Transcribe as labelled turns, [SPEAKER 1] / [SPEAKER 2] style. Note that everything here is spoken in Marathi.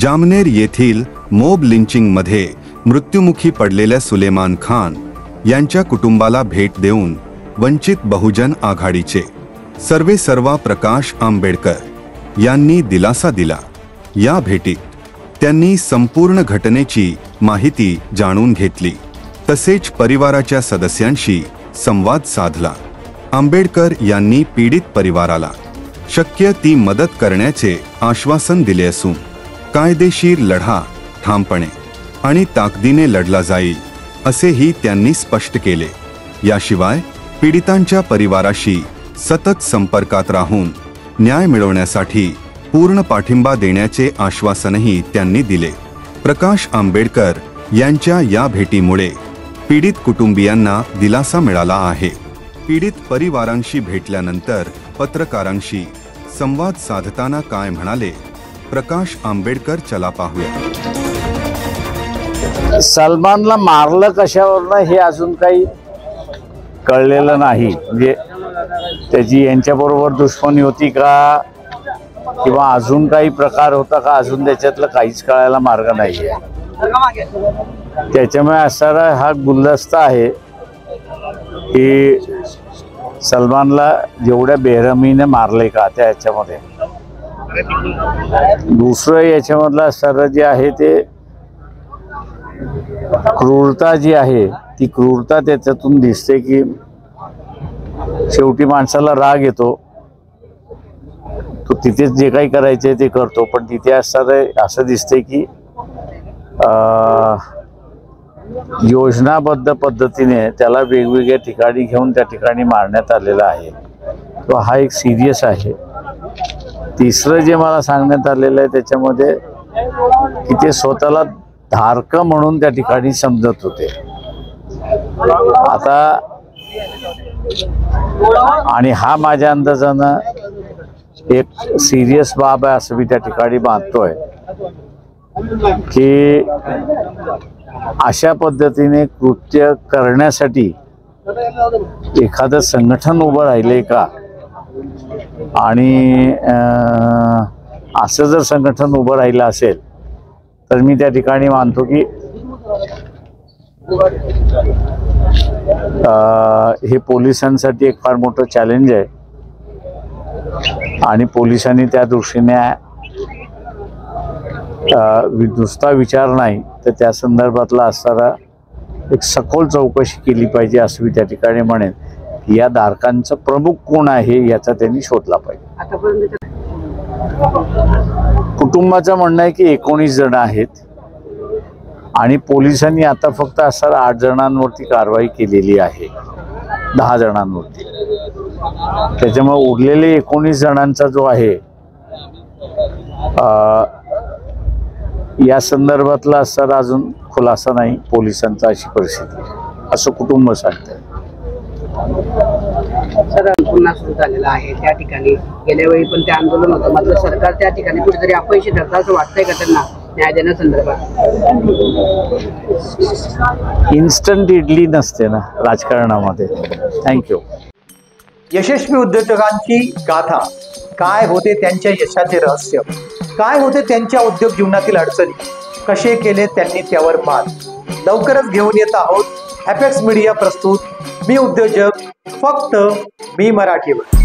[SPEAKER 1] जामनेर येथील मोब लिंचिंगमध्ये मृत्युमुखी पडलेल्या सुलेमान खान यांच्या कुटुंबाला भेट देऊन वंचित बहुजन आघाडीचे सर्वेसर्वा प्रकाश आंबेडकर यांनी दिलासा दिला। या भेटीत त्यांनी संपूर्ण घटनेची माहिती जाणून घेतली, तसेच परिवाराच्या सदस्यांशी संवाद साधला। आंबेडकर यांनी पीडित परिवाराला शक्य ती मदत करण्याचे आश्वासन दिले असून कायदेशीर लढा ठामपणे आणि ताकदीने लढला जाईल असेही त्यांनी स्पष्ट केले। याशिवाय पीडितांच्या परिवाराशी सतत संपर्कात राहून न्याय मिळवण्यासाठी पूर्ण पाठिंबा देण्याचे आश्वासनही त्यांनी दिले। प्रकाश आंबेडकर यांच्या या भेटीमुळे पीडित कुटुंबियांना दिलासा मिळाला आहे। पीडित परिवारांशी भेटल्यानंतर पत्रकारांशी संवाद साधताना काय म्हणाले प्रकाश आंबेडकर, चला पाहूया।
[SPEAKER 2] सलमानला मारलं कशावरनं हे अजून काही कळलेलं नाही। म्हणजे त्याची यांच्याबरोबर दुश्मनी होती का किंवा अजून काही प्रकार होता का, अजून त्याच्यातलं काहीच कळायला मार्ग नाही आहे। त्याच्यामुळे असा हा गुलदस्ता आहे की सलमानला जेवढ्या बेरहमीने मारले का त्या याच्यामध्ये दुसरं याच्यामधलं असणारं जे आहे ते क्रूरता जी आहे ती क्रूरता त्याच्यातून दिसते की शेवटी माणसाला राग येतो, तो तिथेच जे काही करायचे ते करतो, पण तिथे असं दिसते की योजनाबद्ध पद्धतीने त्याला वेगवेगळ्या ठिकाणी घेऊन त्या ठिकाणी मारण्यात आलेला आहे। तो हा एक सिरियस आहे। तिसरं जे मला सांगण्यात आलेलं आहे त्याच्यामध्ये की ते स्वतःला धारक म्हणून त्या ठिकाणी समजत होते। आता आणि हा माझ्या अंदाजानं एक सिरियस बाब आहे असं मी त्या ठिकाणी मानतोय की अशा पद्धतीने कृत्य करण्यासाठी एखादं संघटन उभं राहिले का, आणि असं जर संघटन उभं राहिलं असेल तर मी त्या ठिकाणी मानतो की हे पोलिसांसाठी एक फार मोठं चॅलेंज आहे आणि पोलिसांनी त्या दृष्टीने नुसता विचार नाही तर त्या संदर्भातला असणारा एक सखोल चौकशी केली पाहिजे असं मी त्या ठिकाणी म्हणेन। या धारकांचं प्रमुख कोण आहे याचा त्यांनी शोधला पाहिजे। कुटुंबाचं म्हणणं आहे की 19 जण आहेत आणि पोलिसांनी आता फक्त असणारा 8 जणांवरती कारवाई केलेली आहे, 10 जणांवरती। त्याच्यामुळे उरलेले 19 जणांचा जो आहे या संदर्भातला असणारा अजून खुलासा नाही पोलिसांचा, अशी परिस्थिती असं कुटुंब सांगतंय।
[SPEAKER 3] सर, पुन्हा सुरू झालेला आहे त्या ठिकाणी। गेल्या वेळी पण ते आंदोलन होतं, मात्र सरकार त्या ठिकाणी कुठेतरी अपयशी ठरतं असं वाटतंय का त्यांना न्याय देण्यासंदर्भात?
[SPEAKER 2] इन्स्टंट इडली नसते ना राजकारणामध्ये। थँक्यू।
[SPEAKER 4] यशस्वी उद्योजकांची गाथा, काय होते त्यांच्या यशाचे रहस्य, काय होते त्यांच्या उद्योग जीवनातील अडचणी, कसे केले त्यांनी त्यावर मात, लवकरच घेऊन येत आहोत अपेक्स मीडिया प्रस्तुत मी उद्योजक, फक्त मी मराठीवर।